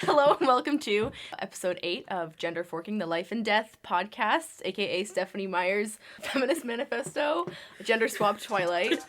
Hello and welcome to episode 8 of Gender Forking the Life and Death podcast, aka Stephanie Meyer's Feminist Manifesto, Gender Swap Twilight.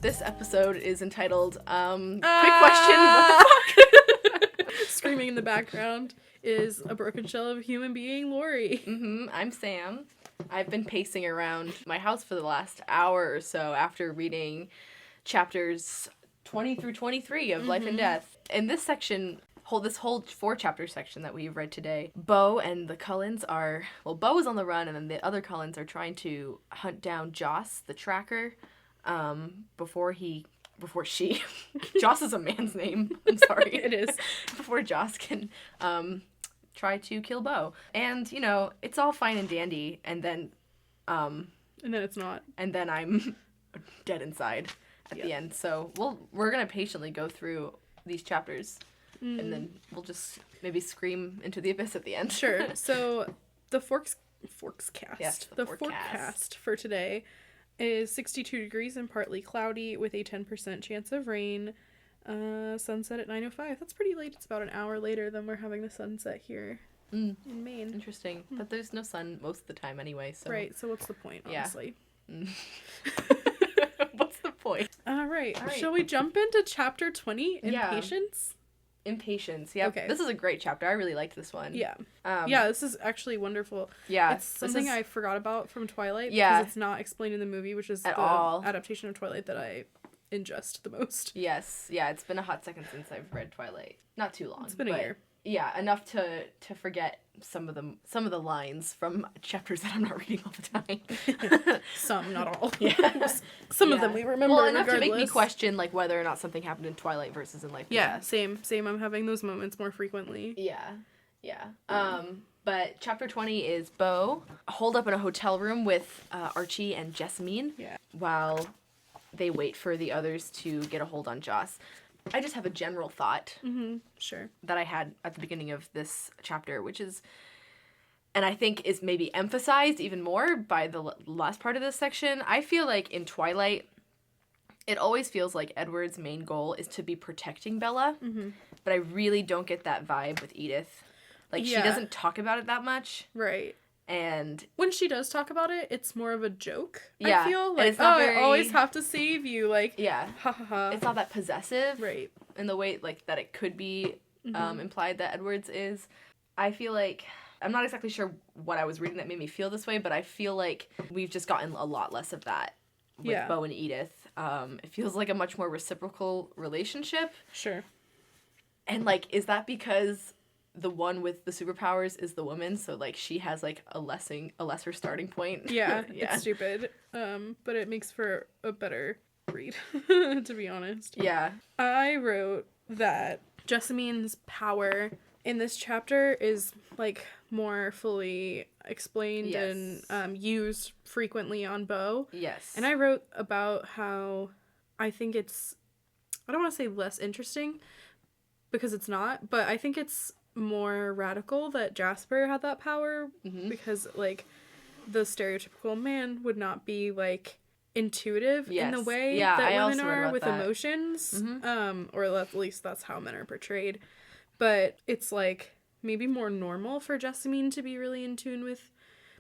This episode is entitled, quick question, what the fuck? Screaming in the background is a broken shell of a human being, Lori. I'm Sam. I've been pacing around my house for the last hour or so after reading chapters 20 through 23 of Life and Death. In this section, this whole 4-chapter section that we've read today, Bo and the Cullens are, Bo is on the run and then the other Cullens are trying to hunt down Joss, the tracker, before she Joss is a man's name. I'm sorry. It is. Before Joss can try to kill Bo. And, you know, it's all fine and dandy, and then it's not. And then I'm dead inside at the end. So we're gonna patiently go through these chapters and then we'll just maybe scream into the abyss at the end. Sure. So the Forks cast. Yes, the forecast for today is 62 degrees and partly cloudy with a 10% chance of rain. Sunset at 9:05. That's pretty late. It's about an hour later than we're having the sunset here in Maine. Interesting. But there's no sun most of the time anyway, so. Right, so what's the point, honestly? What's the point? All right. Shall we jump into chapter 20, Impatience? Impatience. Yeah. Okay. This is a great chapter. I really liked this one. Yeah. This is actually wonderful. Yeah. It's something I forgot about from Twilight. Yeah. Because it's not explained in the movie, which is the adaptation of Twilight that I ingest the most. Yes. Yeah, it's been a hot second since I've read Twilight. Not too long. It's been a year. Yeah, enough to forget some of the lines from chapters that I'm not reading all the time. Some, not all. Yeah. Some of them we remember enough regardless. to make me question like whether or not something happened in Twilight versus in Life and Death. Same. I'm having those moments more frequently. Yeah. But chapter 20 is Bo holed up in a hotel room with Archie and Jessamine while they wait for the others to get a hold on Joss. I just have a general thought Sure. that I had at the beginning of this chapter, which is, and I think is maybe emphasized even more by the last part of this section. I feel like in Twilight, it always feels like Edward's main goal is to be protecting Bella, but I really don't get that vibe with Edith. Like, she doesn't talk about it that much. Right. And when she does talk about it, it's more of a joke, I feel. Like, it's not very... I always have to save you. Like, ha ha ha. It's not that possessive. Right. In the way, like, that it could be implied that Edward's is. I feel like... I'm not exactly sure what I was reading that made me feel this way, but I feel like we've just gotten a lot less of that with Bo and Edith. It feels like a much more reciprocal relationship. Sure. And, like, is that because the one with the superpowers is the woman, so, like, she has, like, a lesser starting point? Yeah, it's stupid. But it makes for a better read, to be honest. Yeah. I wrote that Jessamine's power in this chapter is, like, more fully explained and used frequently on Bo. Yes. And I wrote about how I think it's, I don't want to say less interesting, because it's not, but I think it's more radical that Jasper had that power, because, like, the stereotypical man would not be, like, intuitive in the way that women are with emotions, or at least that's how men are portrayed. But it's, like, maybe more normal for Jessamine to be really in tune with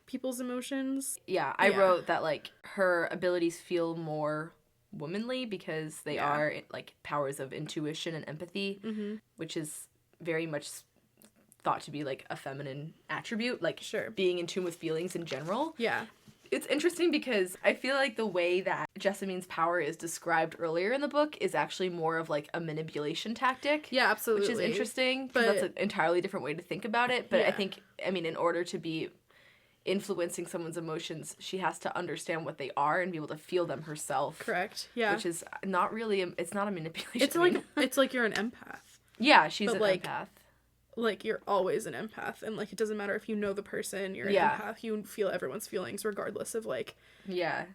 people's emotions. Yeah, I wrote that, like, her abilities feel more womanly because they are, like, powers of intuition and empathy, which is very much thought to be, like, a feminine attribute, like, being in tune with feelings in general. Yeah. It's interesting because I feel like the way that Jessamine's power is described earlier in the book is actually more of, like, a manipulation tactic. Yeah, absolutely. Which is interesting, because that's an entirely different way to think about it. But I think, I mean, in order to be influencing someone's emotions, she has to understand what they are and be able to feel them herself. Correct. Yeah. Which is not really, it's not a manipulation. It's like you're an empath. Yeah, she's an empath. Like, you're always an empath, and, like, it doesn't matter if you know the person, you're an empath, you feel everyone's feelings regardless of, like... Yeah.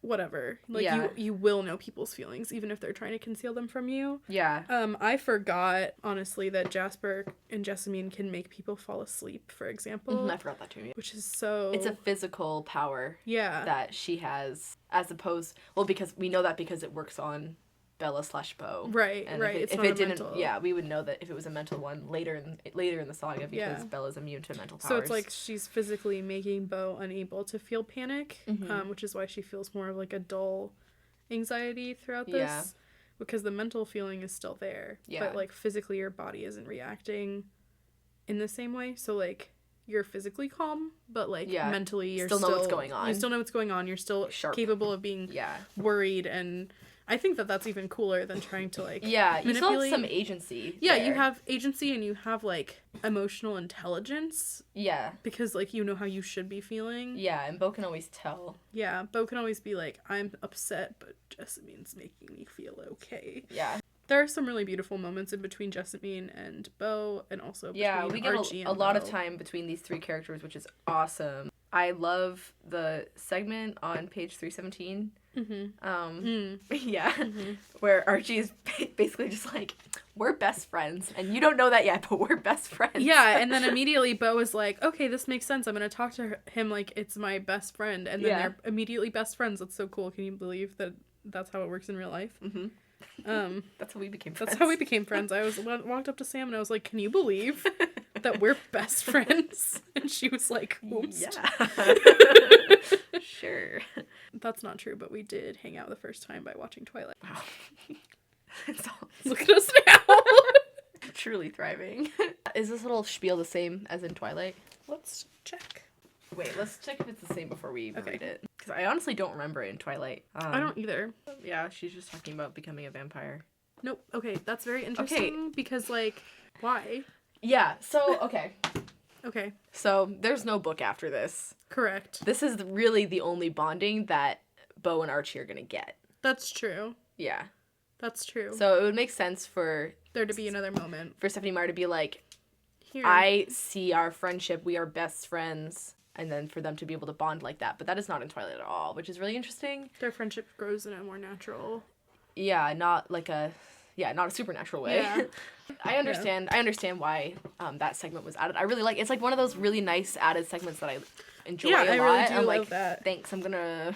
whatever. Like, Yeah. you will know people's feelings, even if they're trying to conceal them from you. Yeah. I forgot, honestly, that Jasper and Jessamine can make people fall asleep, for example. I forgot that too. Which is so... It's a physical power Yeah. that she has, as opposed... Well, because we know that because it works on Bella/Bo. Right, and right. If it didn't, yeah, we would know that if it was a mental one later in the saga, because Bella's immune to mental powers. So it's like she's physically making Bo unable to feel panic, which is why she feels more of like a dull anxiety throughout this. Yeah. Because the mental feeling is still there. Yeah. But like physically your body isn't reacting in the same way. So like you're physically calm, but like mentally you're still know what's going on. You still know what's going on. You're still capable of being worried, and I think that that's even cooler than trying to like you still have some agency. Yeah, you have agency and you have like emotional intelligence. Yeah. Because like you know how you should be feeling. Yeah, and Bo can always tell. Yeah, Bo can always be like, I'm upset, but Jessamine's making me feel okay. Yeah. There are some really beautiful moments in between Jessamine and Bo, and also between we get Archie and a lot Bo. of time between these three characters, which is awesome. I love the segment on page 317. Where Archie is basically just like, we're best friends, and you don't know that yet, but we're best friends. Yeah, and then immediately Bo is like, okay, this makes sense. I'm gonna talk to him like it's my best friend, and then they're immediately best friends. That's so cool. Can you believe that that's how it works in real life? That's how we became friends. That's how we became friends. I walked up to Sam and I was like, can you believe that we're best friends? And she was like, oops. Yeah. Sure. That's not true, but we did hang out the first time by watching Twilight. Wow. Look at us now. Truly thriving. Is this little spiel the same as in Twilight? Let's check. Wait, let's check if it's the same before we read it. Because I honestly don't remember it in Twilight. I don't either. Yeah, she's just talking about becoming a vampire. Nope. Okay, that's very interesting because, like, why? Yeah, so, okay. Okay. So, there's no book after this. Correct. This is really the only bonding that Bo and Archie are going to get. That's true. Yeah. That's true. So, it would make sense for... there to be another moment. For Stephanie Meyer to be like, here. I see our friendship, we are best friends, and then for them to be able to bond like that. But that is not in Twilight at all, which is really interesting. Their friendship grows in a more natural... Yeah, not a supernatural way. Yeah. I understand why that segment was added. I really like it's like one of those really nice added segments that I enjoy a lot. I really do I'm love like, that. Thanks, I'm gonna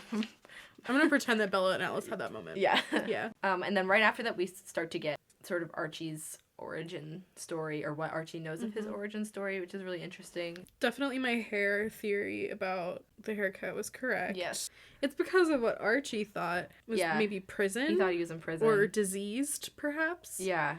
pretend that Bella and Alice had that moment. Yeah. Yeah. And then right after that we start to get sort of Archie's origin story, or what Archie knows of his origin story, which is really interesting. Definitely my hair theory about the haircut was correct. Yes. It's because of what Archie thought was maybe prison. He thought he was in prison. Or diseased, perhaps. Yeah.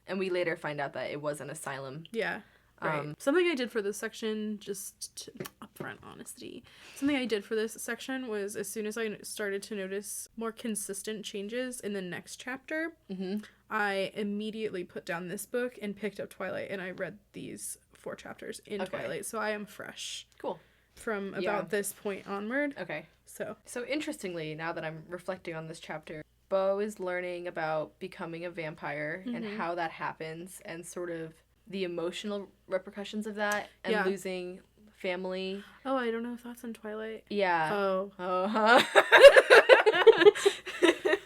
And we later find out that it was an asylum. Yeah. Right. Something I did for this section, just upfront honesty, something I did for this section was as soon as I started to notice more consistent changes in the next chapter, I immediately put down this book and picked up Twilight, and I read these 4 chapters in Twilight, so I am fresh. Cool. From about this point onward. Okay. So interestingly, now that I'm reflecting on this chapter, Bo is learning about becoming a vampire and how that happens, and sort of the emotional repercussions of that, and losing family. Oh, I don't know if that's in Twilight. Yeah. Oh.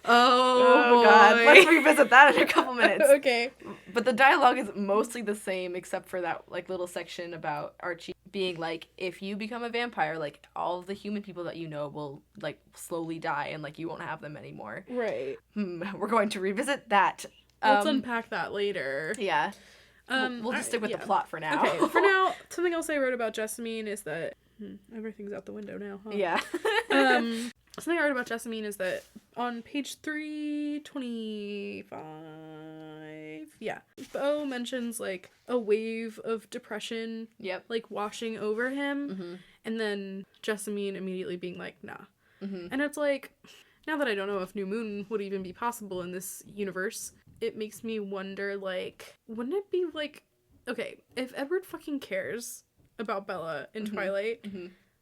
Oh God. Let's revisit that in a couple minutes. Okay. But the dialogue is mostly the same, except for that like little section about Archie being like, if you become a vampire, like all of the human people that you know will like slowly die, and like you won't have them anymore. Right. We're going to revisit that. Let's unpack that later. Yeah. We'll just stick with the plot for now. Okay, for now, something else I wrote about Jessamine is that... everything's out the window now, huh? Yeah. Something I wrote about Jessamine is that on page 325... Bo mentions, like, a wave of depression, like, washing over him, and then Jessamine immediately being like, nah. And it's like, now that I don't know if New Moon would even be possible in this universe... it makes me wonder, like, wouldn't it be, like, okay, if Edward fucking cares about Bella in Twilight,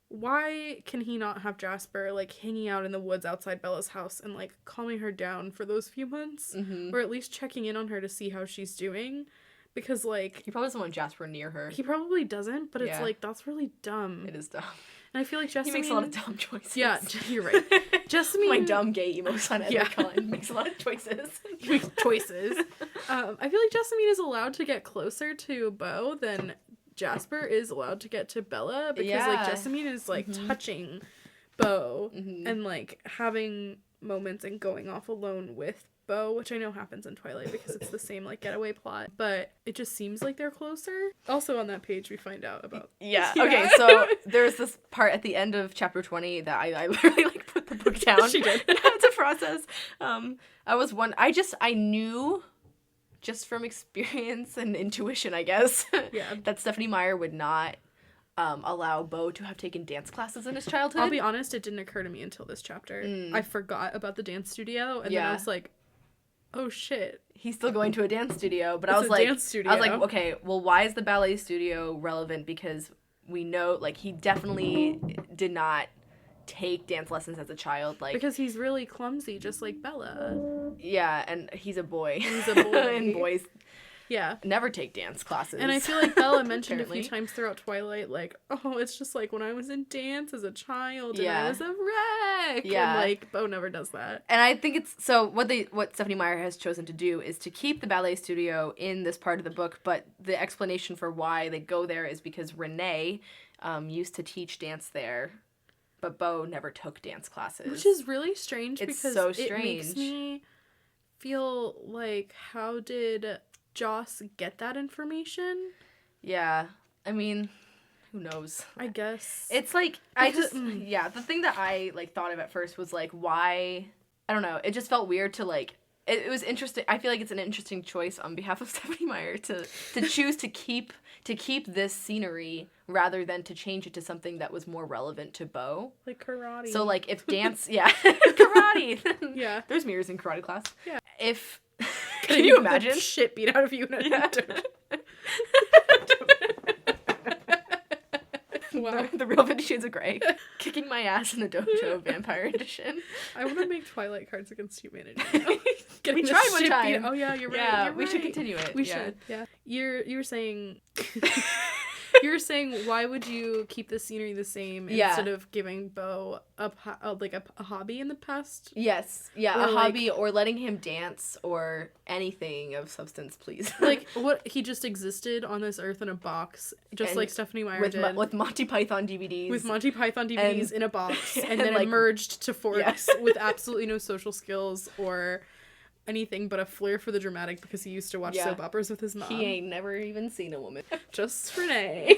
why can he not have Jasper, like, hanging out in the woods outside Bella's house and, like, calming her down for those few months? Or at least checking in on her to see how she's doing? Because, like... he probably doesn't want Jasper near her. He probably doesn't, but it's, like, that's really dumb. It is dumb. And I feel like Jessamine... He makes a lot of dumb choices. Yeah, you're right. Jessamine... My dumb gay emo son makes a lot of choices. He makes choices. I feel like Jessamine is allowed to get closer to Beau than Jasper is allowed to get to Bella, because like Jessamine is like touching Beau and like having moments and going off alone with Beau, which I know happens in Twilight because it's the same like getaway plot, but it just seems like they're closer. Also on that page we find out about Okay, so there's this part at the end of chapter 20 that I literally like put the book down. She did. And had to process. I knew just from experience and intuition, I guess, that Stephenie Meyer would not allow Beau to have taken dance classes in his childhood. I'll be honest, it didn't occur to me until this chapter. I forgot about the dance studio, and then I was like, oh shit. He's still going to a dance studio, but dance studio. I was like, okay, well, why is the ballet studio relevant? Because we know, like, he definitely did not take dance lessons as a child, like, because he's really clumsy, just like Bella. Yeah, and he's a boy. He's a boy. And boys Yeah. never take dance classes. And I feel like Bella mentioned a few times throughout Twilight, like, oh, it's just like when I was in dance as a child and I was a wreck. Yeah. And like, Beau never does that. And I think it's, so what Stephenie Meyer has chosen to do is to keep the ballet studio in this part of the book, but the explanation for why they go there is because Renee used to teach dance there, but Beau never took dance classes. Which is really strange, it's because so it strange. makes me feel like, how did Joss get that information? Yeah. I mean, who knows? I guess. It's like, the thing that I, like, thought of at first was, like, why, I don't know, it just felt weird to, like, it was interesting. I feel like it's an interesting choice on behalf of Stephenie Meyer to choose to keep this scenery rather than to change it to something that was more relevant to Beau. Like karate. So, like, if dance, karate. Yeah. There's mirrors in karate class. Yeah. If, can you imagine? The shit beat out of you in a Wow. The real 50 Shades of Grey. Kicking my ass in the dojo, Vampire Edition. I want to make Twilight Cards Against Humanity. We tried one time. Oh yeah, you're right. Yeah, we should continue it. We should. Yeah. You were saying why would you keep the scenery the same instead of giving Beau a hobby in the past? Yes. Yeah, or a hobby, or letting him dance or anything of substance, please. Like, what, he just existed on this earth in a box, just like Stephenie Meyer did. With Monty Python DVDs. With Monty Python DVDs in a box, and then like, emerged to Forks with absolutely no social skills or anything but a flair for the dramatic, because he used to watch soap operas with his mom. He ain't never even seen a woman. Just Renee.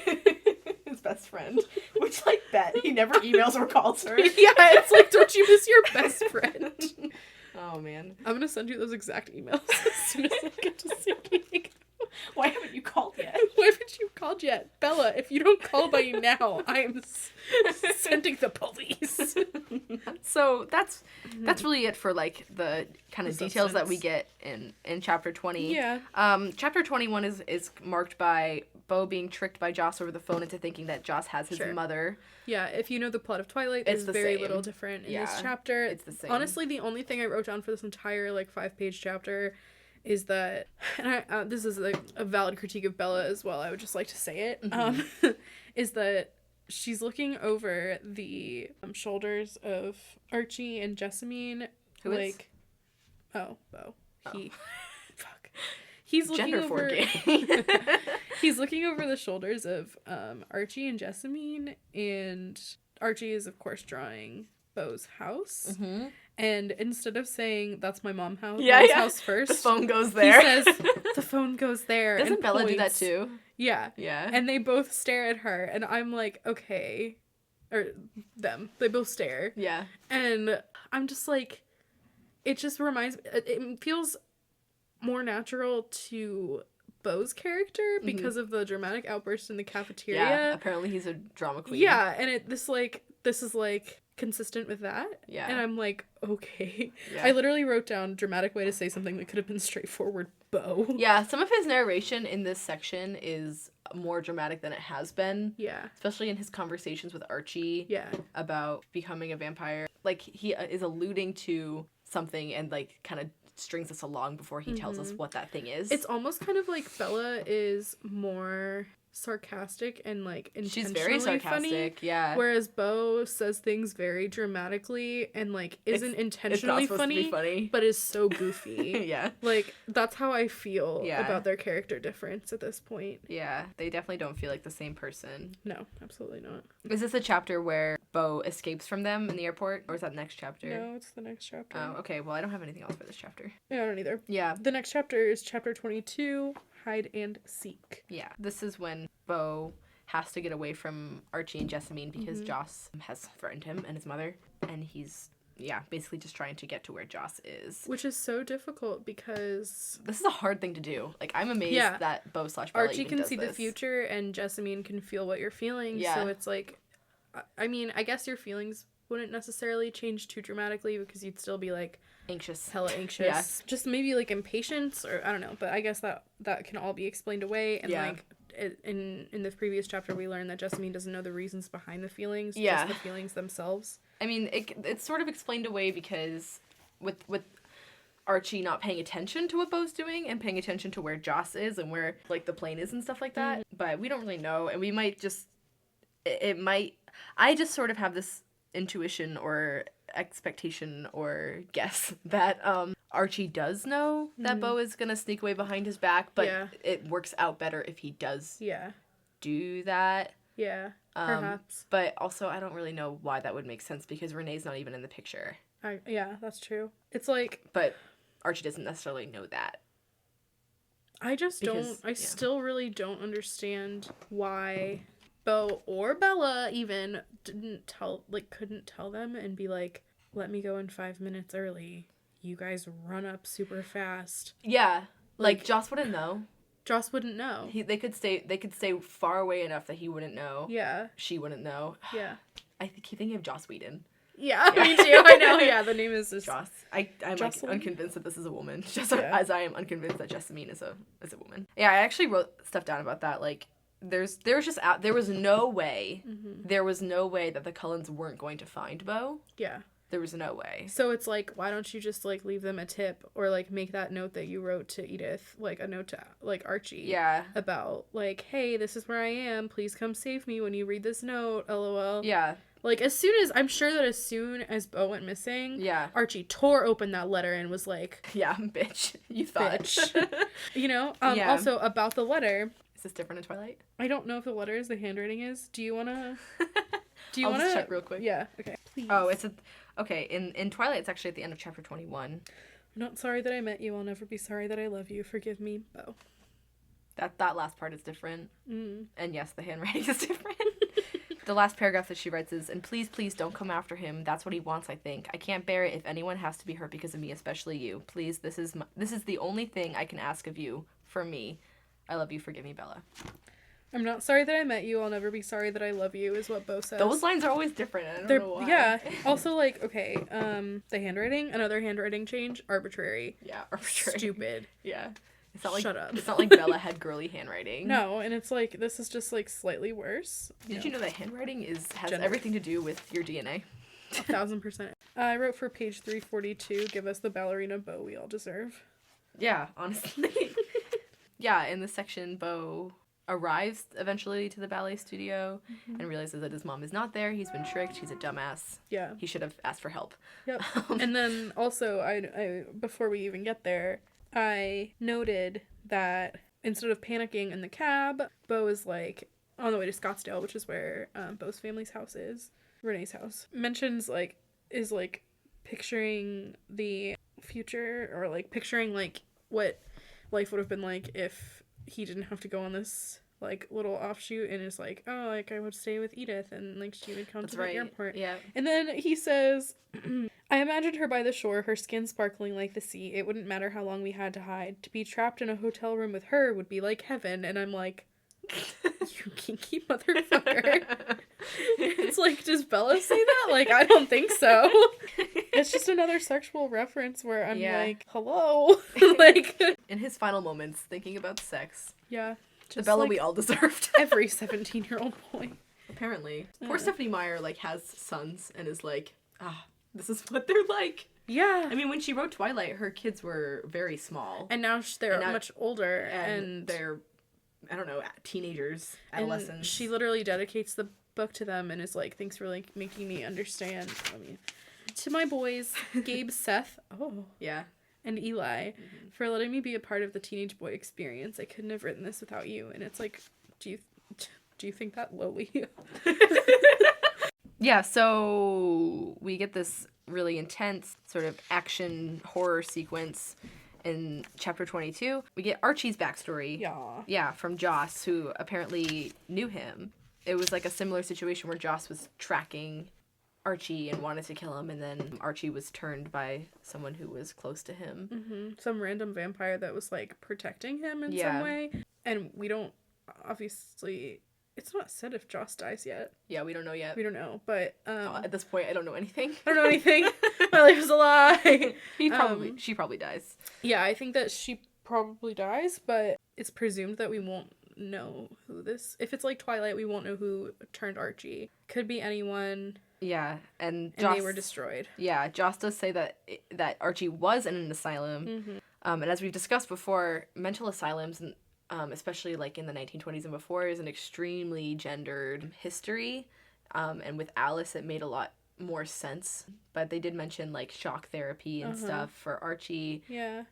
His best friend. Which, like, bet he never emails or calls her. Yeah, it's like, don't you miss your best friend? Oh, man. I'm gonna send you those exact emails as soon as I get to see. Why haven't you called yet? Why haven't you called yet? Bella, if you don't call by now, I am sending the police. So that's really it for, like, the kind of details that we get in chapter 20. Yeah. Chapter 21 is marked by Beau being tricked by Joss over the phone into thinking that Joss has his mother. Yeah, if you know the plot of Twilight, there's very little different in this chapter. It's the same. Honestly, the only thing I wrote down for this entire, like, 5-page chapter is that, and I this is like a valid critique of Bella as well, I would just like to say it, is that she's looking over the shoulders of Archie and Jessamine. Who is? Beau. Fuck. He's looking Gender over. He's looking over the shoulders of Archie and Jessamine, and Archie is of course drawing Beau's house. Mm-hmm. And instead of saying, that's my mom's house first, the phone goes there. He says, the phone goes there. Doesn't Bella do that too? Yeah. Yeah. And they both stare at her, and I'm like, okay. Or them. They both stare. Yeah. And I'm just like, it just reminds me, it feels more natural to Beau's character because of the dramatic outburst in the cafeteria. Yeah, apparently he's a drama queen. Yeah, and this is like consistent with that. Yeah. And I'm like, okay. Yeah. I literally wrote down dramatic way to say something that could have been straightforward Beau. Yeah, some of his narration in this section is more dramatic than it has been. Yeah. Especially in his conversations with Archie. Yeah. About becoming a vampire. Like, he is alluding to something and, like, kind of strings us along before he tells us what that thing is. It's almost kind of like Bella is more sarcastic and like intentionally She's very sarcastic, funny, yeah. whereas Bo says things very dramatically and like isn't intentionally it's not supposed to be funny, but is so goofy. Yeah. Like that's how I feel Yeah. about their character difference at this point. Yeah, they definitely don't feel like the same person. No, absolutely not. Is this a chapter where Bo escapes from them in the airport, or is that the next chapter? No, it's the next chapter. Oh, okay. Well, I don't have anything else for this chapter. Yeah, I don't either. Yeah. The next chapter is chapter 22, Hide and Seek. Yeah. This is when Bo has to get away from Archie and Jessamine because Joss has threatened him and his mother, and he's, basically just trying to get to where Joss is. Which is so difficult because... This is a hard thing to do. Like, I'm amazed that Bo / Bella Archie even can does see this. the future, and Jessamine can feel what you're feeling, Yeah. so it's like... I mean, I guess your feelings wouldn't necessarily change too dramatically because you'd still be, like... Anxious. Hella anxious. Yeah. Just maybe, like, impatience, or I don't know, but I guess that can all be explained away, and, like... In the previous chapter, we learned that Jessamine doesn't know the reasons behind the feelings, just the feelings themselves. I mean, it's sort of explained away because with Archie not paying attention to what Bo's doing and paying attention to where Joss is and where, like, the plane is and stuff like that. But we don't really know, and we might just... I just sort of have this intuition or expectation or guess that Archie does know that Bo is gonna sneak away behind his back, but it works out better if he does do that. Yeah, perhaps. But also, I don't really know why that would make sense because Renee's not even in the picture. Yeah, that's true. It's like... But Archie doesn't necessarily know that. I just still really don't understand why Bo or Bella even couldn't tell them and be like, let me go in 5 minutes early. You guys run up super fast. Yeah. Like Joss wouldn't know. Joss wouldn't know. They could stay far away enough that he wouldn't know. Yeah. She wouldn't know. Yeah. I keep thinking of Joss Whedon. Yeah, me too. I know. Yeah, the name is just Joss. I'm like unconvinced that this is a woman, just as I am unconvinced that Jessamine is a woman. Yeah, I actually wrote stuff down about that. Like, there was no way that the Cullens weren't going to find Bo. Yeah. There was no way. So it's like, why don't you just, like, leave them a tip or, like, make that note that you wrote to Edith, like, a note to, like, Archie. Yeah. About, like, hey, this is where I am. Please come save me when you read this note, LOL. Yeah. Like, I'm sure that as soon as Bo went missing, Archie tore open that letter and was like... Yeah, bitch. You thought. Bitch. You know? Also, about the letter... Is this different in Twilight? I don't know if the letter is the handwriting is. Do you want to... I'll just check real quick. Yeah, okay. Please. Oh, okay, in Twilight, it's actually at the end of chapter 21. I'm not sorry that I met you. I'll never be sorry that I love you. Forgive me, Bo. That last part is different. Mm. And yes, the handwriting is different. The last paragraph that she writes is, and please don't come after him. That's what he wants, I think. I can't bear it if anyone has to be hurt because of me, especially you. Please, this is the only thing I can ask of you. For me. I love you. Forgive me, Bella. I'm not sorry that I met you. I'll never be sorry that I love you, is what Bo says. Those lines are always different. I don't know why. Yeah. Also, like, okay, the handwriting, another handwriting change, arbitrary. Yeah, arbitrary. Stupid. Yeah. It's not like, shut up. It's not like Bella had girly handwriting. No, and it's like, this is just, like, slightly worse. Did you know that handwriting has everything to do with your DNA? 1,000%. I wrote for page 342, give us the ballerina Bo we all deserve. Yeah, honestly. Yeah, in this section, Bo arrives eventually to the ballet studio and realizes that his mom is not there. He's been tricked. He's a dumbass. Yeah. He should have asked for help. Yep. And then also, I before we even get there, I noted that instead of panicking in the cab, Bo is, like, on the way to Scottsdale, which is where Bo's family's house is. Renee's house. Mentions, like, is, like, picturing the future, or, like, picturing, like, what life would have been like if he didn't have to go on this, like, little offshoot, and is like, oh, like, I would stay with Edith, and, like, she would come to the airport. Yeah. And then he says, I imagined her by the shore, her skin sparkling like the sea. It wouldn't matter how long we had to hide. To be trapped in a hotel room with her would be like heaven. And I'm like, you kinky motherfucker. It's like, does Bella say that? Like, I don't think so. It's just another sexual reference where I'm like, hello. Like, in his final moments, thinking about sex. Yeah. The Bella, like, we all deserved. Every 17-year-old boy. Apparently. Poor Stephanie Meyer, like, has sons and is like, this is what they're like. Yeah. I mean, when she wrote Twilight, her kids were very small. And now they're much older. And they're I don't know, teenagers, adolescents. And she literally dedicates the book to them and is like, thanks for like making me understand. To my boys, Gabe, Seth, and Eli, for letting me be a part of the teenage boy experience. I couldn't have written this without you. And it's like, do you think that lowly? Yeah, so we get this really intense sort of action horror sequence in chapter 22. We get Archie's backstory. Yeah, from Joss, who apparently knew him. It was like a similar situation where Joss was tracking Archie and wanted to kill him, and then Archie was turned by someone who was close to him. Some random vampire that was like protecting him in some way. And we don't, obviously, it's not said if Joss dies yet. Yeah, we don't know yet. We don't know, but at this point I don't know anything. I don't know anything. My life is a lie. She probably dies. Yeah, I think that she probably dies, but it's presumed that we won't know who this, if it's like Twilight, we won't know who turned Archie. Could be anyone. Yeah, and they were destroyed. Yeah, Joss does say that Archie was in an asylum. And as we've discussed before, mental asylums, especially like in the 1920s and before, is an extremely gendered history. And with Alice, it made a lot more sense. But they did mention like shock therapy and stuff for Archie. Yeah.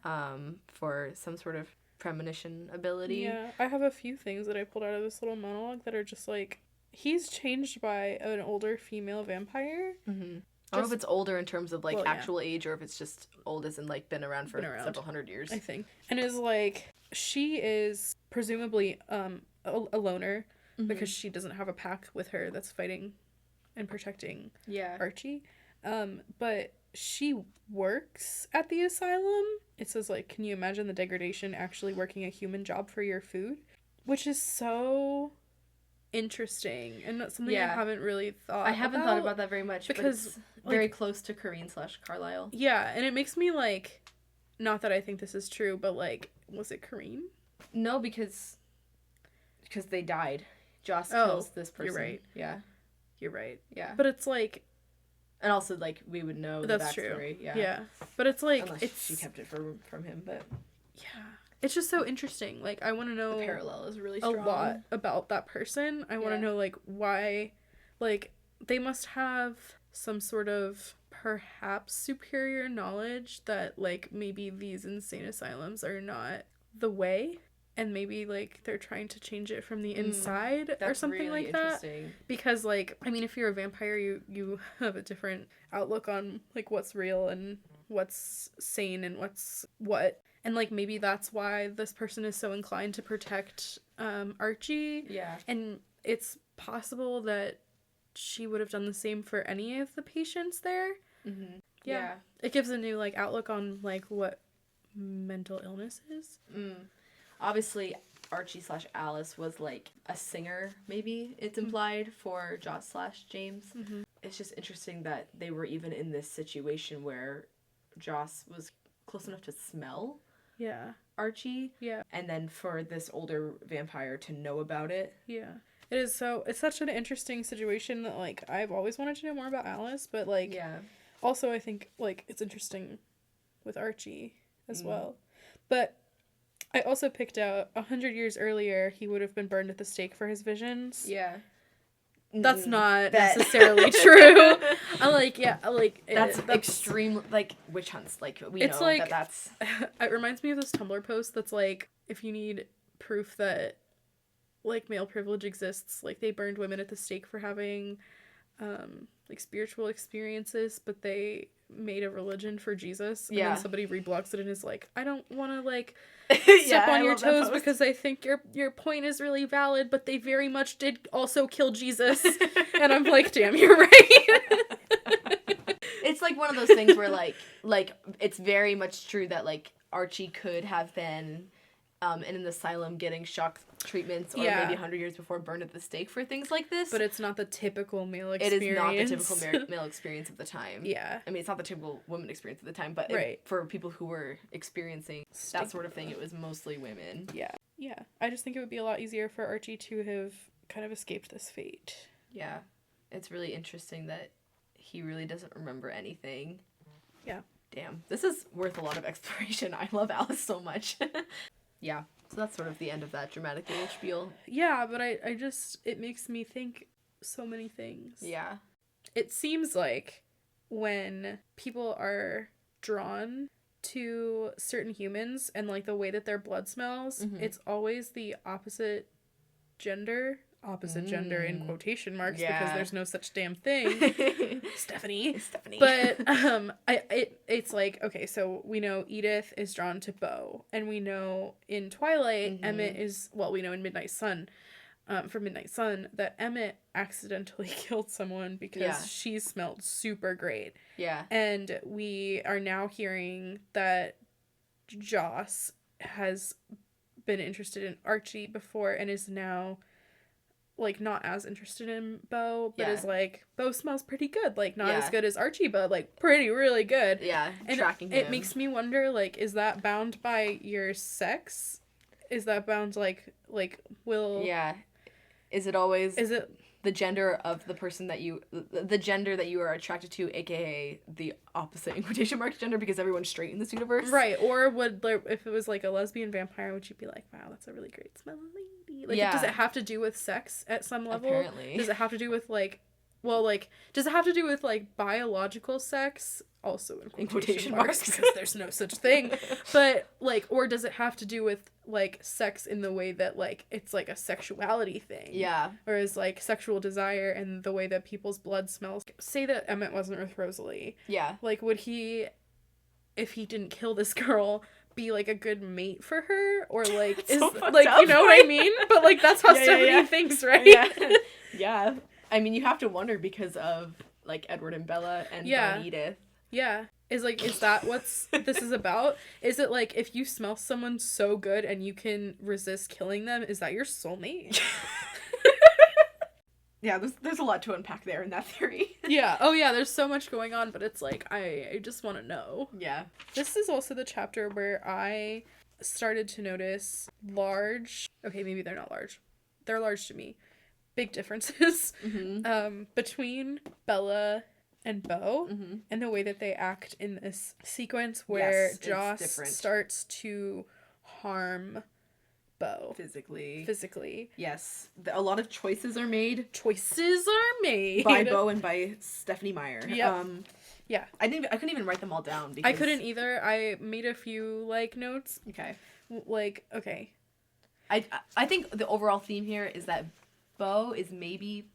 For some sort of premonition ability. Yeah, I have a few things that I pulled out of this little monologue that are just like, he's changed by an older female vampire. I don't know if it's older in terms of like actual age, or if it's just old as in like been around for several hundred years. I think. And is like, she is presumably a loner because she doesn't have a pack with her that's fighting and protecting Archie. But she works at the asylum. It says like, can you imagine the degradation actually working a human job for your food? Which is so interesting and not something I haven't really thought about. I haven't thought about that very much because it's very close to Corrine/Carlisle. Yeah, and it makes me like, not that I think this is true, but like, was it Corrine? No, because they died. Joss kills this person. You're right. Yeah. You're right. Yeah. But it's like, and also like we would know that's the backstory. True. Yeah. But it's like, unless she kept it from him, but yeah. It's just so interesting. Like, I want to know... The parallel is really strong. A lot about that person. I want to know, like, why... Like, they must have some sort of perhaps superior knowledge that, like, maybe these insane asylums are not the way. And maybe, like, they're trying to change it from the inside or something really like that. Because, like, I mean, if you're a vampire, you have a different outlook on, like, what's real and what's sane and what's what. And, like, maybe that's why this person is so inclined to protect Archie. Yeah. And it's possible that she would have done the same for any of the patients there. Mm-hmm. Yeah. It gives a new, like, outlook on, like, what mental illness is. Obviously, Archie/Alice was, like, a singer, maybe it's implied, for Joss/James. It's just interesting that they were even in this situation where Joss was close enough to smell Archie. Yeah. And then for this older vampire to know about it. Yeah. It is so... It's such an interesting situation that, like, I've always wanted to know more about Alice, but, like... Yeah. Also, I think, like, it's interesting with Archie as well. But I also picked out 100 years earlier, he would have been burned at the stake for his visions. Yeah. That's not necessarily true. That's extreme, like, witch hunts. Like, we know like, that's... It reminds me of this Tumblr post that's like, if you need proof that, like, male privilege exists, like, they burned women at the stake for having, like, spiritual experiences, but they made a religion for Jesus. And then somebody reblocks it and is like, I don't want to, like... step on your toes because I think your point is really valid, but they very much did also kill Jesus. And I'm like, damn, you're right. It's like one of those things where like it's very much true that like Archie could have been in an asylum getting shock treatments or maybe 100 years before burned at the stake for things like this. But it's not the typical male experience. It is not the typical male experience of the time. Yeah. I mean, it's not the typical woman experience of the time, but for people who were experiencing that sort of thing, it was mostly women. Yeah. Yeah. I just think it would be a lot easier for Archie to have kind of escaped this fate. Yeah. It's really interesting that he really doesn't remember anything. Yeah. Damn. This is worth a lot of exploration. I love Alice so much. Yeah. So that's sort of the end of that dramatic little spiel. Yeah, but I just, it makes me think so many things. Yeah. It seems like when people are drawn to certain humans and like the way that their blood smells, it's always the opposite gender in quotation marks, because there's no such damn thing. Stephanie. But it's like, okay, so we know Edith is drawn to Beau, and we know in Twilight Emmett is, well, we know in Midnight Sun, from Midnight Sun, that Emmett accidentally killed someone because she smelled super great. Yeah. And we are now hearing that Joss has been interested in Archie before and is now, like, not as interested in Beau, but is like, Beau smells pretty good. Like, not as good as Archie, but, like, really good. Yeah, and tracking him. It makes me wonder, like, is that bound by your sex? Is that bound, like, will... Yeah. Is it always... Is it... the gender of the person that you... The gender that you are attracted to, aka the opposite, in quotation marks, gender, because everyone's straight in this universe? Right, or would, like, if it was, like, a lesbian vampire, would you be like, wow, that's a really great smelling lady? Like, does it have to do with sex at some level? Apparently. Does it have to do with, like... Well, like, does it have to do with, like, biological sex? Also in quotation marks, because there's no such thing. But, like, or does it have to do with, like, sex in the way that, like, it's, like, a sexuality thing? Yeah. Or is, like, sexual desire and the way that people's blood smells? Say that Emmett wasn't with Rosalie. Yeah. Like, would he, if he didn't kill this girl, be, like, a good mate for her? Or, like, is, like, you know what I mean? But, like, that's how Stephanie thinks, right? Yeah. Yeah. I mean, you have to wonder because of, like, Edward and Bella and Beau and Edith. Yeah. Is that what's this is about? Is it, like, if you smell someone so good and you can resist killing them, is that your soulmate? Yeah, there's a lot to unpack there in that theory. Yeah. Oh, yeah, there's so much going on, but it's like, I just want to know. Yeah. This is also the chapter where I started to notice okay, maybe they're not large. They're large to me. Big differences between Bella and Beau and the way that they act in this sequence where Joss starts to harm Beau. Physically. Yes. A lot of choices are made. By Beau and by Stephanie Meyer. Yep. Yeah. I couldn't even write them all down. Because... I couldn't either. I made a few, like, notes. Okay. Like, okay. I think the overall theme here is that Beau is maybe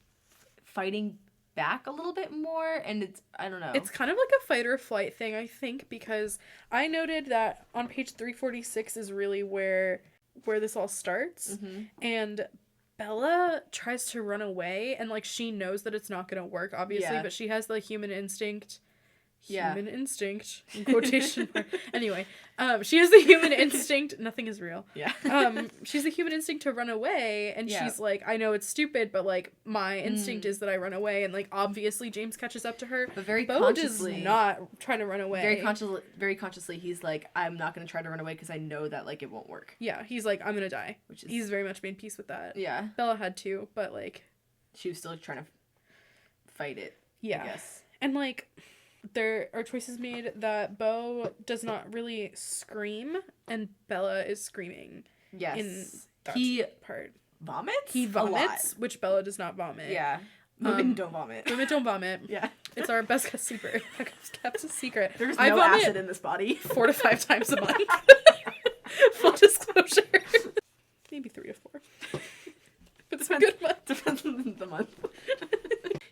fighting back a little bit more, and I don't know. It's kind of like a fight or flight thing, I think, because I noted that on page 346 is really where this all starts, and Bella tries to run away, and, like, she knows that it's not gonna work, obviously, but she has the human instinct, in quotation mark. Anyway, she has the human instinct. Nothing is real. Yeah. She's the human instinct to run away, and she's like, I know it's stupid, but, like, my instinct is that I run away, and, like, obviously James catches up to her. But very Beau consciously. does not try to run away. Very consciously, he's like, I'm not gonna try to run away because I know that, like, it won't work. Yeah, he's like, I'm gonna die. He's very much made peace with that. Yeah. Bella had to, but, like... She was still trying to fight it. Yeah. I guess. And, like... There are choices made that Beau does not really scream, and Bella is screaming. Yes. In that part. Vomits? He vomits, which Bella does not vomit. Yeah. Women don't vomit. Women don't vomit. Yeah. It's our best kept secret. Kept a secret. There's no acid in this body. 4 to 5 times a month. Full disclosure. Maybe 3 to 4. It's a good month. Depends on the month.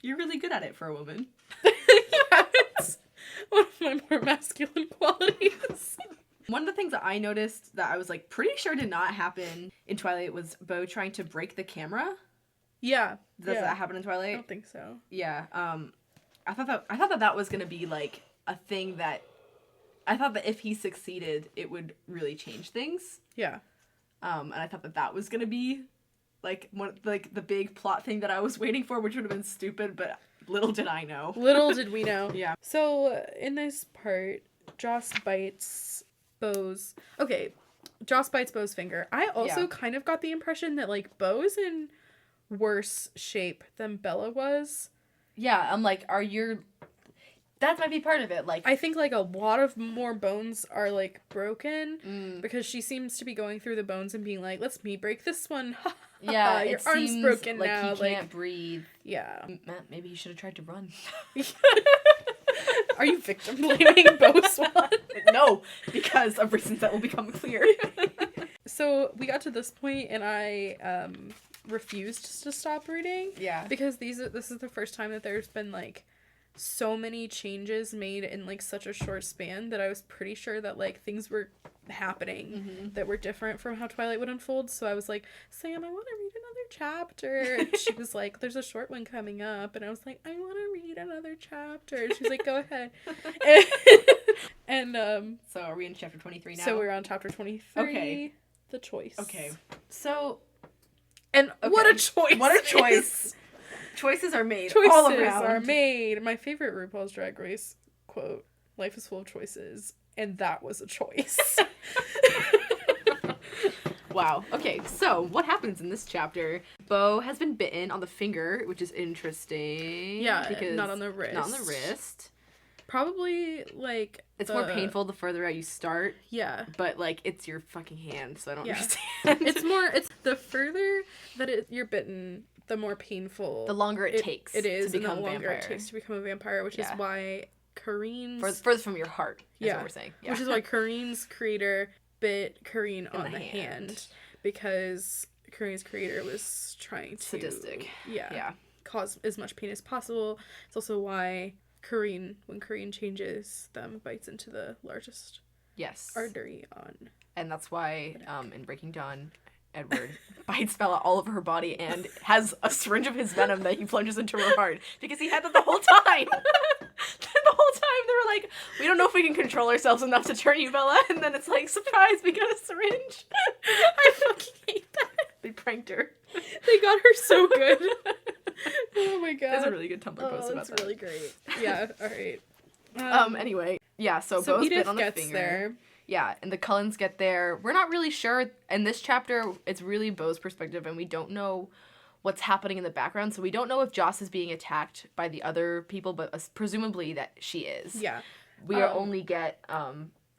You're really good at it for a woman. Yeah, it's one of my more masculine qualities. One of the things that I noticed that I was, like, pretty sure did not happen in Twilight was Beau trying to break the camera. Yeah. Does that happen in Twilight? I don't think so. Yeah. I thought that was gonna be, like, a thing that... I thought that if he succeeded, it would really change things. Yeah. And I thought that was gonna be, like, the big plot thing that I was waiting for, which would have been stupid, but little did I know. Little did we know. Yeah. So, in this part, Joss bites Beau's finger. I also kind of got the impression that, like, Beau is in worse shape than Bella was. Yeah, I'm like, That might be part of it. Like, I think, like, a lot of more bones are, like, broken because she seems to be going through the bones and being like, let's me break this one. yeah, your it arm's seems broken like now. he can't breathe. Yeah. Maybe he should have tried to run. Are you victim blaming Bo Swan? No, because of reasons that will become clear. So we got to this point and I refused to stop reading. Yeah. Because this is the first time that there's been, like, so many changes made in, like, such a short span that I was pretty sure that, like, things were happening that were different from how Twilight would unfold. So I was like, Sam, I want to read another chapter. And she was like, there's a short one coming up. And I was like, I want to read another chapter. And she's like, go ahead. And so are we in chapter 23 now? So we're on chapter 23. Okay. The choice. Okay. So. And what a choice. What a choice. Choices are made Choices all around. are made. My favorite RuPaul's Drag Race quote, life is full of choices. And that was a choice. Wow. Okay, so what happens in this chapter? Bo has been bitten on the finger, which is interesting. Yeah, because not on the wrist. Not on the wrist. Probably, like, it's more painful the further out you start. Yeah. But, like, it's your fucking hand, so I don't understand. It's the further that you're bitten, the more painful. The longer it takes it is, to become and the a longer vampire. it takes to become a vampire, which is why Kareen's... Further from your heart, is what we're saying. Yeah. Which is why Kareen's creator bit Kareen on the hand. Because Kareen's creator was trying to... Sadistic. Yeah. Cause as much pain as possible. It's also why Kareen, when Kareen changes them, bites into the largest artery on... And that's why, in Breaking Dawn, Edward bites Bella all over her body and has a syringe of his venom that he plunges into her heart. Because he had that the whole time! The whole time they were like, we don't know if we can control ourselves enough to turn you, Bella. And then it's like, surprise, we got a syringe. I fucking hate that. They pranked her. They got her so good. Oh my god. There's a really good Tumblr post about that. That's really great. Yeah, alright. Anyway, yeah, so Bo's Edith bit on the gets finger. there. Yeah, and the Cullens get there. We're not really sure. In this chapter, it's really Bo's perspective, and we don't know what's happening in the background. So we don't know if Joss is being attacked by the other people, but presumably that she is. Yeah. We only get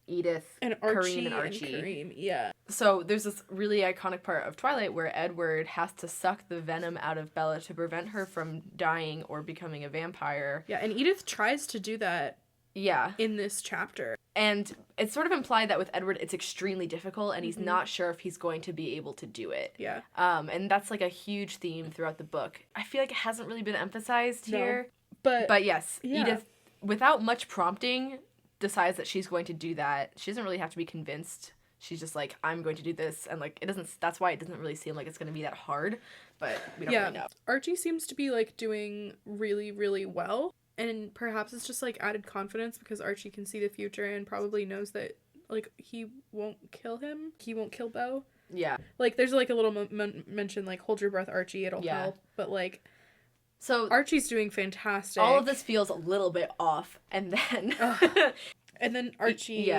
Edith, and Kareen, and Archie. Kareen, yeah. So there's this really iconic part of Twilight where Edward has to suck the venom out of Bella to prevent her from dying or becoming a vampire. Yeah, and Edith tries to do that. Yeah. In this chapter. And it's sort of implied that with Edward, it's extremely difficult, and he's not sure if he's going to be able to do it. Yeah. And that's, like, a huge theme throughout the book. I feel like it hasn't really been emphasized here. But yes, Edith, without much prompting, decides that she's going to do that. She doesn't really have to be convinced. She's just like, I'm going to do this. And, like, that's why it doesn't really seem like it's going to be that hard. But we don't really know. Archie seems to be, like, doing really, really well. And perhaps it's just, like, added confidence because Archie can see the future and probably knows that, like, he won't kill him. He won't kill Bo. Yeah. Like, there's, like, a little mention, like, hold your breath, Archie, it'll help. But, like, so Archie's doing fantastic. All of this feels a little bit off. And then... And then Archie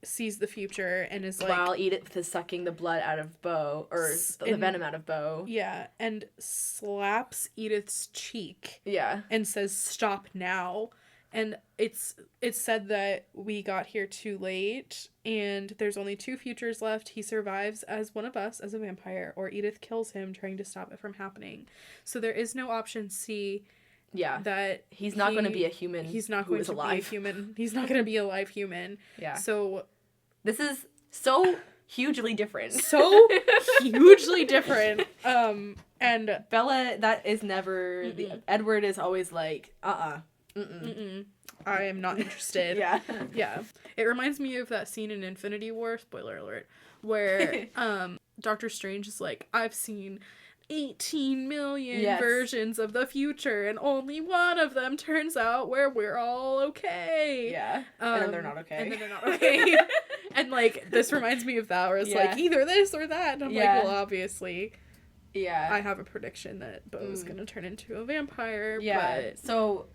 sees the future and is like... While Edith is sucking the blood out of Bo, or the venom out of Bo. Yeah, and slaps Edith's cheek. Yeah. And says, stop now. And it's said that we got here too late, and there's only 2 futures left. He survives as one of us, as a vampire, or Edith kills him, trying to stop it from happening. So there is no option C... Yeah. That he's not going to be a human. He's not going to be a human. He's not going to be a live human. Yeah. So this is so hugely different. So hugely different. And Bella, that is never Edward is always like, I am not interested. Yeah. Yeah. It reminds me of that scene in Infinity War, spoiler alert, where Doctor Strange is like, I've seen 18 million versions of the future, and only one of them turns out where we're all okay. Yeah. And then they're not okay. And, like, this reminds me of that, where it's like, either this or that. And I'm like, well, obviously, I have a prediction that Bo's gonna turn into a vampire. Yeah. But so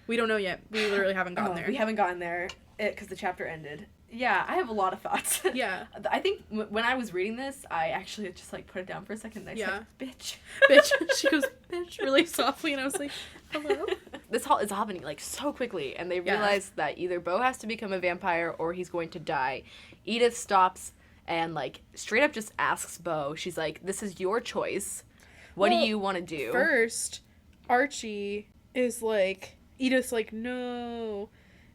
we don't know yet. We literally haven't gotten there. We haven't gotten there because the chapter ended. Yeah, I have a lot of thoughts. Yeah. I think when I was reading this, I actually just, like, put it down for a second and I said, bitch. Bitch. She goes, bitch, really softly, and I was like, hello? this all is happening, like, so quickly, and they realize that either Beau has to become a vampire or he's going to die. Edith stops and, like, straight up just asks Beau, she's like, this is your choice. What do you want to do? First, Archie is like, Edith's like, no.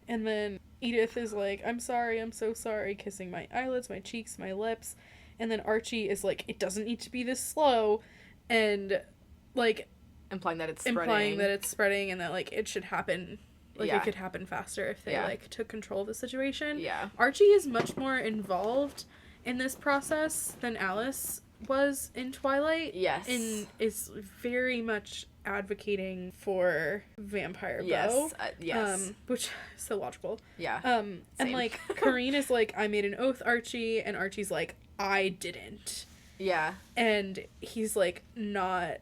And then Edith is like, I'm sorry, I'm so sorry, kissing my eyelids, my cheeks, my lips. And then Archie is like, it doesn't need to be this slow. And, like... Implying that it's spreading and that, like, it should happen... Like, it could happen faster if they, like, took control of the situation. Yeah. Archie is much more involved in this process than Alice was in Twilight. Yes. And is very much advocating for vampire Beau. Yes. Which is so logical. Yeah. And, like, Corinne is like, I made an oath, Archie. And Archie's like, I didn't. Yeah. And he's, like, not...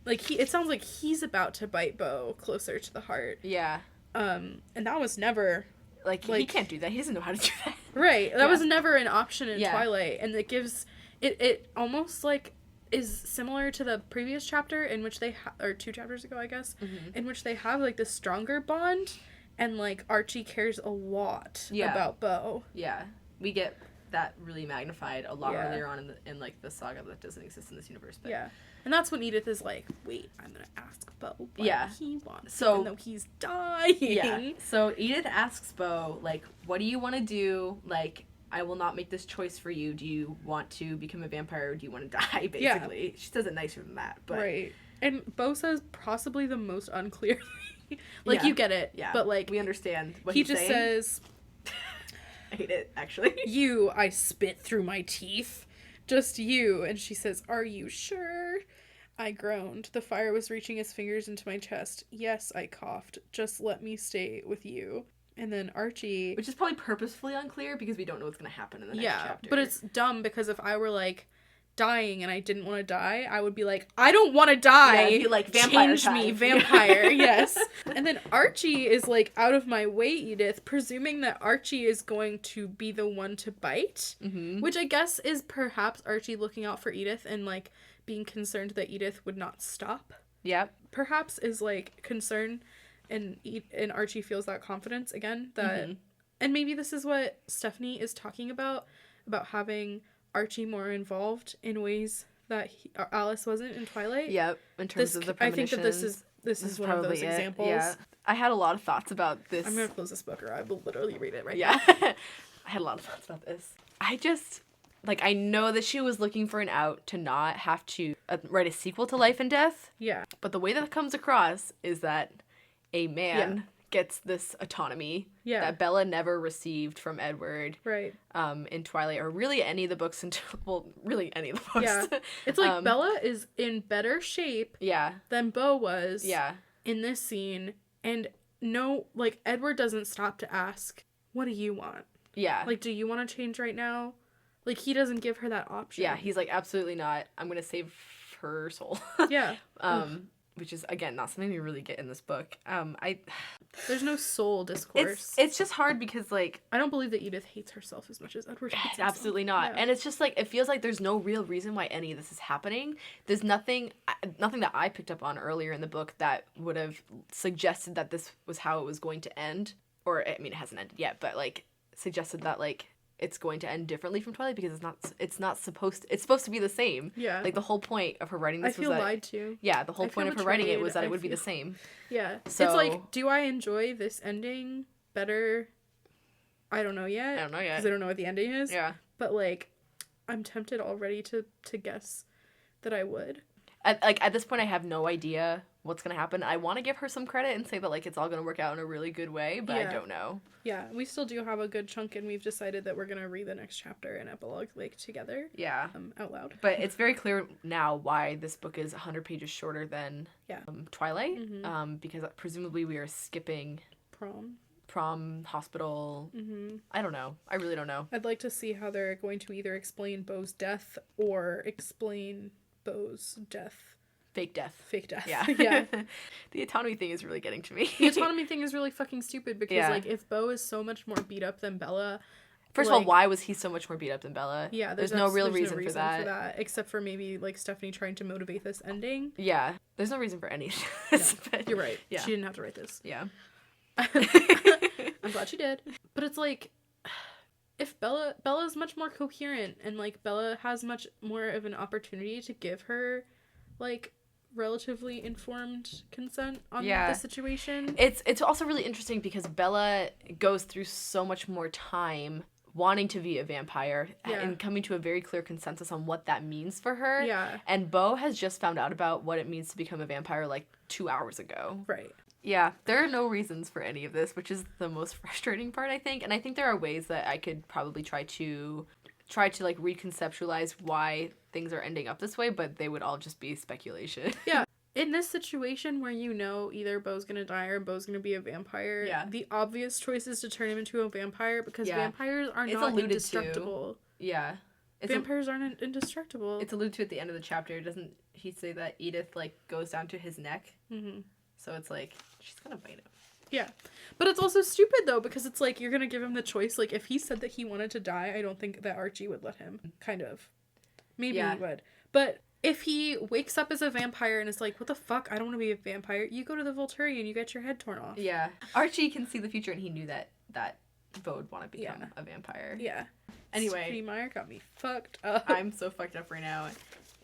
Like, it sounds like he's about to bite Beau closer to the heart. Yeah. And that was never... Like, he can't do that. He doesn't know how to do that. Right. That was never an option in Twilight. And it gives... It almost, like, is similar to the previous chapter in which they... or 2 chapters ago, I guess. Mm-hmm. In which they have, like, this stronger bond. And, like, Archie cares a lot about Beau. Yeah. We get that really magnified a lot earlier on in like, the saga that doesn't exist in this universe. But... Yeah. And that's when Edith is like, wait, I'm going to ask Beau what he wants, even though he's dying. Yeah. So Edith asks Beau, like, what do you want to do? Like, I will not make this choice for you. Do you want to become a vampire or do you want to die, basically? Yeah. She says it nicer than that. But... Right. And Beau says possibly the most unclear thing. Like, you get it. Yeah. But, like... We understand what he's saying. He just says... I hate it, actually. You, I spit through my teeth. Just you. And she says, are you sure? I groaned. The fire was reaching his fingers into my chest. Yes, I coughed. Just let me stay with you. And then Archie... Which is probably purposefully unclear because we don't know what's going to happen in the next chapter. But it's dumb because if I were, like, dying and I didn't want to die, I would be like, I don't want to die. Yeah, be like, vampire Change time. Me, vampire, yes. And then Archie is like, out of my way, Edith, presuming that Archie is going to be the one to bite, which I guess is perhaps Archie looking out for Edith and, like, being concerned that Edith would not stop. Yep. Perhaps is, like, concern, and Archie feels that confidence, again, that, and maybe this is what Stephanie is talking about having Archie more involved in ways that Alice wasn't in Twilight. Yep, in terms of the premonitions. I think that this is one of those examples. Yeah. I had a lot of thoughts about this. I'm going to close this book or I will literally read it now. I had a lot of thoughts about this. I just, like, I know that she was looking for an out to not have to write a sequel to Life and Death. Yeah. But the way that it comes across is that a man gets this autonomy that Bella never received from Edward. Right. In Twilight, or really any of the books really any of the books. Yeah. It's like Bella is in better shape than Beau was in this scene. And no, like, Edward doesn't stop to ask, what do you want? Yeah. Like, do you want to change right now? Like, he doesn't give her that option. Yeah, he's like, absolutely not. I'm going to save her soul. Yeah. Which is, again, not something you really get in this book. There's no soul discourse. It's just hard because, like... I don't believe that Edith hates herself as much as Edward hates himself. Absolutely not. Yeah. And it's just, like, it feels like there's no real reason why any of this is happening. There's nothing that I picked up on earlier in the book that would have suggested that this was how it was going to end. Or, I mean, it hasn't ended yet, but, like, suggested that, like, it's going to end differently from Twilight because it's supposed to be the same. Yeah. Like, the whole point of her writing this was that... I feel lied to. Yeah, the whole point of her writing it was that it would be the same. Yeah. So, it's like, do I enjoy this ending better? I don't know yet. Because I don't know what the ending is. Yeah. But, like, I'm tempted already to guess that I would. At this point, I have no idea what's going to happen. I want to give her some credit and say that, like, it's all going to work out in a really good way, but I don't know. Yeah, we still do have a good chunk, and we've decided that we're going to read the next chapter and epilogue, like, together. Yeah. Out loud. But it's very clear now why this book is 100 pages shorter than Twilight, because presumably we are skipping... Prom, hospital, I don't know. I really don't know. I'd like to see how they're going to either explain Beau's death or explain Beau's death. Fake death. Yeah. Yeah. The autonomy thing is really getting to me. The autonomy thing is really fucking stupid because, like, if Beau is so much more beat up than Bella, First of all, why was he so much more beat up than Bella? Yeah, there's no real reason for that. Except for maybe, like, Stephanie trying to motivate this ending. Yeah, there's no reason for any of this. No, you're right. Yeah. She didn't have to write this. Yeah. I'm glad she did. But it's like, if Bella's much more coherent, and, like, Bella has much more of an opportunity to give her, like, relatively informed consent on the situation. It's also really interesting because Bella goes through so much more time wanting to be a vampire and coming to a very clear consensus on what that means for her. Yeah. And Beau has just found out about what it means to become a vampire like 2 hours ago. Right. Yeah, there are no reasons for any of this, which is the most frustrating part, I think. And I think there are ways that I could probably try to like reconceptualize why things are ending up this way, but they would all just be speculation. Yeah. In this situation where either Beau's gonna die or Beau's gonna be a vampire, the obvious choice is to turn him into a vampire because vampires are not indestructible. Yeah. Vampires aren't indestructible. It's alluded to at the end of the chapter. Doesn't he say that Edith, like, goes down to his neck? Mm-hmm. So it's like, she's gonna bite him. Yeah. But it's also stupid, though, because it's like, you're gonna give him the choice. Like, if he said that he wanted to die, I don't think that Archie would let him. Kind of. Maybe he would. But if he wakes up as a vampire and is like, what the fuck, I don't want to be a vampire, you go to the Volturi and you get your head torn off. Yeah. Archie can see the future, and he knew that Beau would want to become a vampire. Yeah. Anyway. Stephenie Meyer got me fucked up. I'm so fucked up right now.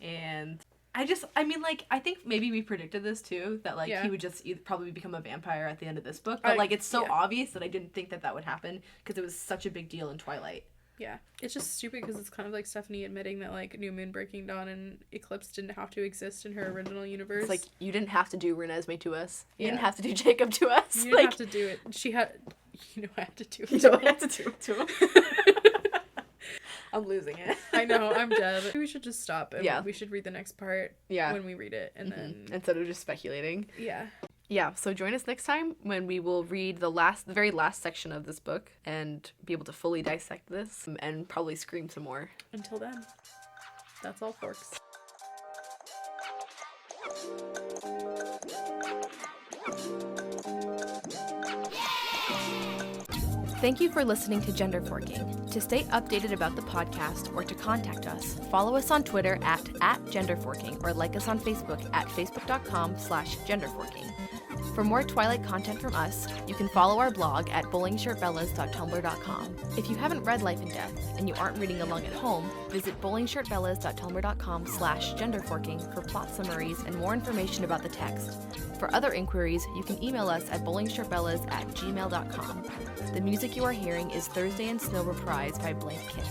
And I think maybe we predicted this too, that, like, he would just probably become a vampire at the end of this book. But, like, it's so obvious that I didn't think that would happen because it was such a big deal in Twilight. Yeah. It's just stupid because it's kind of like Stephenie admitting that, like, New Moon, Breaking Dawn, and Eclipse didn't have to exist in her original universe. It's like, you didn't have to do Renesmee to us. You didn't have to do Jacob to us. You didn't have to do it. She had... You know I have to do it. You know I have to do it to him. I'm losing it. I know, I'm dead. Maybe we should just stop and we should read the next part when we read it, and then... Instead of just speculating. Yeah. Yeah, so join us next time when we will read the very last section of this book and be able to fully dissect this and probably scream some more. Until then, that's all, folks. Thank you for listening to Gender Forking. To stay updated about the podcast or to contact us, follow us on Twitter at genderforking or like us on Facebook at facebook.com/genderforking. For more Twilight content from us, you can follow our blog at bowlingshirtbellas.tumblr.com. If you haven't read Life and Death and you aren't reading along at home, visit bowlingshirtbellas.tumblr.com/genderforking for plot summaries and more information about the text. For other inquiries, you can email us at bowlingshirtbellas@gmail.com. The music you are hearing is Thursday in Snow Reprise by Blank Kit.